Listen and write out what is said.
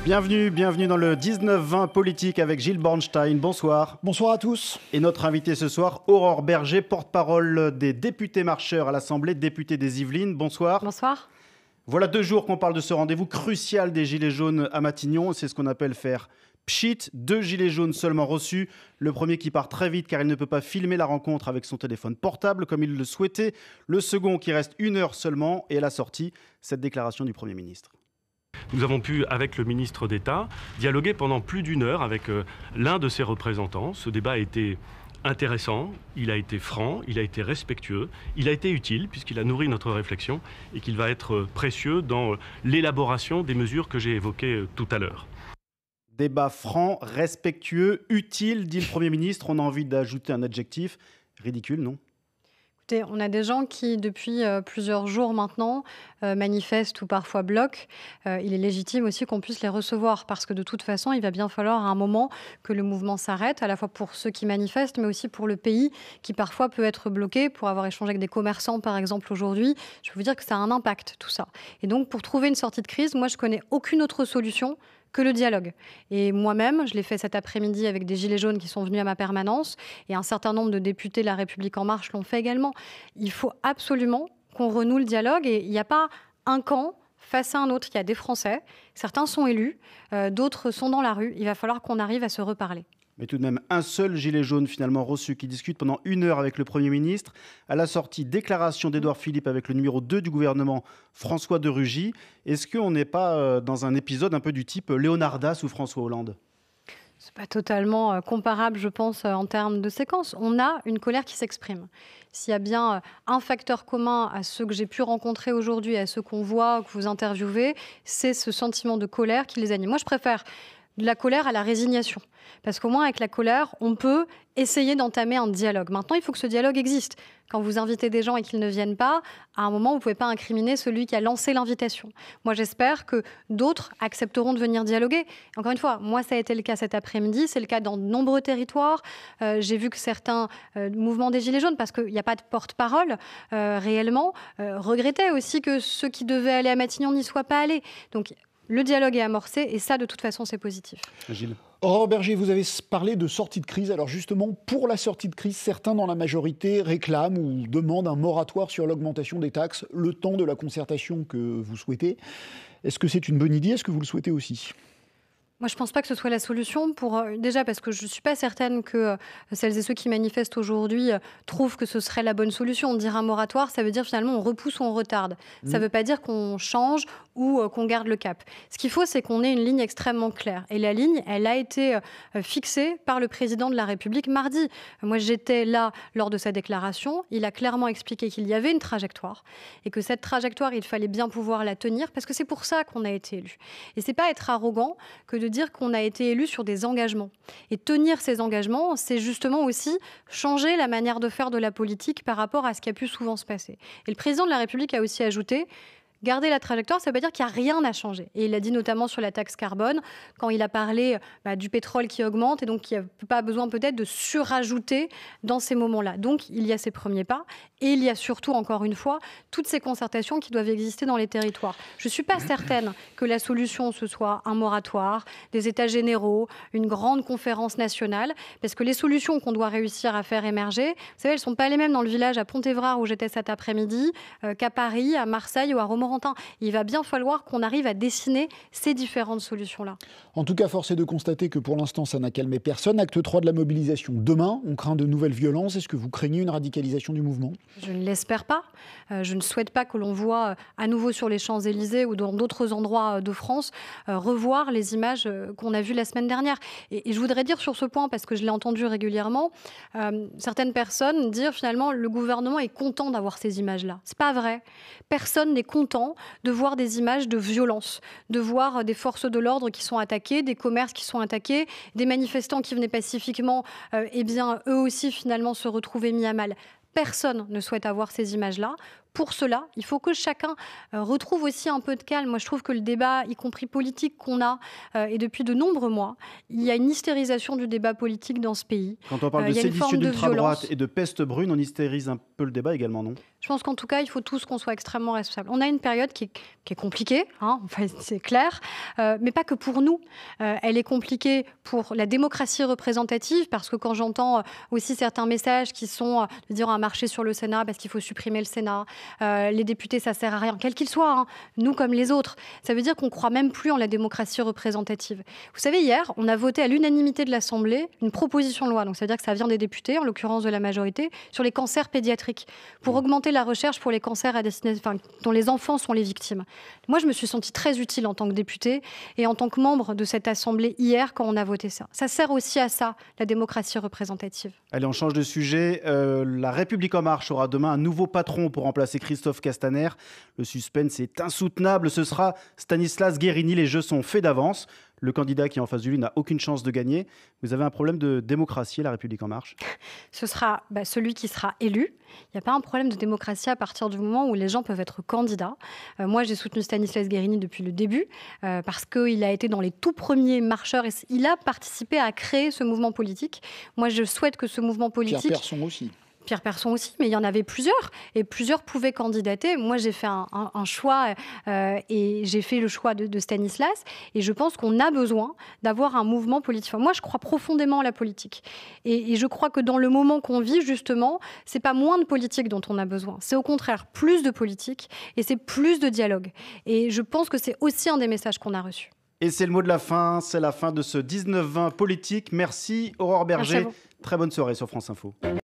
Bienvenue dans le 19-20 politique avec Gilles Bornstein. Bonsoir. Bonsoir à tous. Et notre invité ce soir, Aurore Berger, porte-parole des députés marcheurs à l'Assemblée, députée des Yvelines. Bonsoir. Bonsoir. Voilà 2 jours qu'on parle de ce rendez-vous crucial des Gilets jaunes à Matignon. C'est ce qu'on appelle faire pchit. 2 Gilets jaunes seulement reçus. Le premier qui part très vite car il ne peut pas filmer la rencontre avec son téléphone portable comme il le souhaitait. Le second qui reste 1 heure seulement. Et à la sortie, cette déclaration du Premier ministre. Nous avons pu, avec le ministre d'État, dialoguer pendant plus d'1 heure avec l'un de ses représentants. Ce débat a été intéressant, il a été franc, il a été respectueux, il a été utile puisqu'il a nourri notre réflexion et qu'il va être précieux dans l'élaboration des mesures que j'ai évoquées tout à l'heure. Débat franc, respectueux, utile, dit le Premier ministre. On a envie d'ajouter un adjectif. Ridicule, non ? On a des gens qui, depuis plusieurs jours maintenant, manifestent ou parfois bloquent. Il est légitime aussi qu'on puisse les recevoir parce que de toute façon, il va bien falloir à un moment que le mouvement s'arrête, à la fois pour ceux qui manifestent, mais aussi pour le pays qui parfois peut être bloqué. Pour avoir échangé avec des commerçants, par exemple, aujourd'hui, je peux vous dire que ça a un impact, tout ça. Et donc, pour trouver une sortie de crise, moi, je connais aucune autre solution que le dialogue. Et moi-même, je l'ai fait cet après-midi avec des Gilets jaunes qui sont venus à ma permanence et un certain nombre de députés de La République En Marche l'ont fait également. Il faut absolument qu'on renoue le dialogue et il n'y a pas un camp face à un autre. Il y a des Français, certains sont élus, d'autres sont dans la rue. Il va falloir qu'on arrive à se reparler. Mais tout de même, un seul gilet jaune finalement reçu qui discute pendant 1 heure avec le Premier ministre. À la sortie, déclaration d'Édouard Philippe avec le numéro 2 du gouvernement, François de Rugy. Est-ce qu'on n'est pas dans un épisode un peu du type Léonardas ou François Hollande ? C'est pas totalement comparable, je pense, en termes de séquence. On a une colère qui s'exprime. S'il y a bien un facteur commun à ceux que j'ai pu rencontrer aujourd'hui, à ceux qu'on voit, que vous interviewez, c'est ce sentiment de colère qui les anime. Moi, je préfère de la colère à la résignation. Parce qu'au moins, avec la colère, on peut essayer d'entamer un dialogue. Maintenant, il faut que ce dialogue existe. Quand vous invitez des gens et qu'ils ne viennent pas, à un moment, vous ne pouvez pas incriminer celui qui a lancé l'invitation. Moi, j'espère que d'autres accepteront de venir dialoguer. Encore une fois, moi, ça a été le cas cet après-midi. C'est le cas dans de nombreux territoires. J'ai vu que certains mouvements des Gilets jaunes, parce qu'il n'y a pas de porte-parole réellement, regrettaient aussi que ceux qui devaient aller à Matignon n'y soient pas allés. Donc, le dialogue est amorcé et ça, de toute façon, c'est positif. Gilles. Aurore Berger, vous avez parlé de sortie de crise. Alors justement, pour la sortie de crise, certains dans la majorité réclament ou demandent un moratoire sur l'augmentation des taxes, le temps de la concertation que vous souhaitez. Est-ce que c'est une bonne idée ? Est-ce que vous le souhaitez aussi ? Moi, je ne pense pas que ce soit la solution, déjà parce que je ne suis pas certaine que celles et ceux qui manifestent aujourd'hui trouvent que ce serait la bonne solution. Dire un moratoire, ça veut dire finalement on repousse ou on retarde. Ça ne veut pas dire qu'on change ou qu'on garde le cap. Ce qu'il faut, c'est qu'on ait une ligne extrêmement claire. Et la ligne, elle a été fixée par le président de la République mardi. Moi, j'étais là lors de sa déclaration. Il a clairement expliqué qu'il y avait une trajectoire et que cette trajectoire, il fallait bien pouvoir la tenir parce que c'est pour ça qu'on a été élu. Et ce n'est pas être arrogant que de dire qu'on a été élu sur des engagements. Et tenir ces engagements, c'est justement aussi changer la manière de faire de la politique par rapport à ce qui a pu souvent se passer. Et le président de la République a aussi ajouté: garder la trajectoire, ça ne veut pas dire qu'il n'y a rien à changer. Et il l'a dit notamment sur la taxe carbone, quand il a parlé du pétrole qui augmente et donc il n'y a pas besoin peut-être de surajouter dans ces moments-là. Donc il y a ces premiers pas et il y a surtout, encore une fois, toutes ces concertations qui doivent exister dans les territoires. Je ne suis pas certaine que la solution, ce soit un moratoire, des états généraux, une grande conférence nationale, parce que les solutions qu'on doit réussir à faire émerger, vous savez, elles ne sont pas les mêmes dans le village à Pont-Évrard où j'étais cet après-midi, qu'à Paris, à Marseille ou à Romorantin. Il va bien falloir qu'on arrive à dessiner ces différentes solutions-là. En tout cas, force est de constater que pour l'instant, ça n'a calmé personne. Acte 3 de la mobilisation. Demain, on craint de nouvelles violences. Est-ce que vous craignez une radicalisation du mouvement ? Je ne l'espère pas. Je ne souhaite pas que l'on voit à nouveau sur les Champs-Élysées ou dans d'autres endroits de France revoir les images qu'on a vues la semaine dernière. Et je voudrais dire sur ce point, parce que je l'ai entendu régulièrement, certaines personnes dire finalement le gouvernement est content d'avoir ces images-là. C'est pas vrai. Personne n'est content de voir des images de violence, de voir des forces de l'ordre qui sont attaquées, des commerces qui sont attaqués, des manifestants qui venaient pacifiquement, eux aussi finalement se retrouver mis à mal. Personne ne souhaite avoir ces images-là. Pour cela, il faut que chacun retrouve aussi un peu de calme. Moi, je trouve que le débat, y compris politique qu'on a, et depuis de nombreux mois, il y a une hystérisation du débat politique dans ce pays. Quand on parle de sédition d'ultra-droite et de peste brune, on hystérise un peu le débat également, non ? Je pense qu'en tout cas, il faut tous qu'on soit extrêmement responsables. On a une période qui est compliquée, enfin, c'est clair, mais pas que pour nous. Elle est compliquée pour la démocratie représentative, parce que quand j'entends aussi certains messages qui sont de dire on va marcher sur le Sénat parce qu'il faut supprimer le Sénat, les députés, ça sert à rien, quels qu'ils soient, nous comme les autres, ça veut dire qu'on ne croit même plus en la démocratie représentative. Vous savez, hier, on a voté à l'unanimité de l'Assemblée une proposition de loi, donc ça veut dire que ça vient des députés, en l'occurrence de la majorité, sur les cancers pédiatriques, pour augmenter la recherche pour les cancers dont les enfants sont les victimes. Moi, je me suis sentie très utile en tant que députée et en tant que membre de cette Assemblée hier quand on a voté ça. Ça sert aussi à ça, la démocratie représentative. Allez, on change de sujet. La République En Marche aura demain un nouveau patron pour remplacer Christophe Castaner. Le suspense est insoutenable. Ce sera Stanislas Guerini. Les jeux sont faits d'avance. Le candidat qui est en face de lui n'a aucune chance de gagner. Vous avez un problème de démocratie, la République En Marche ? Ce sera celui qui sera élu. Il n'y a pas un problème de démocratie à partir du moment où les gens peuvent être candidats. Moi, j'ai soutenu Stanislas Guerini depuis le début parce qu'il a été dans les tout premiers marcheurs et il a participé à créer ce mouvement politique. Moi, je souhaite que ce mouvement politique... Pierre Persson aussi. Pierre Persson aussi, mais il y en avait plusieurs, et plusieurs pouvaient candidater. Moi, j'ai fait un choix, et j'ai fait le choix de Stanislas, et je pense qu'on a besoin d'avoir un mouvement politique. Moi, je crois profondément à la politique, et je crois que dans le moment qu'on vit, justement, c'est pas moins de politique dont on a besoin, c'est au contraire plus de politique, et c'est plus de dialogue. Et je pense que c'est aussi un des messages qu'on a reçus. Et c'est le mot de la fin, c'est la fin de ce 19-20 politique. Merci Aurore Berger, très bonne soirée sur France Info.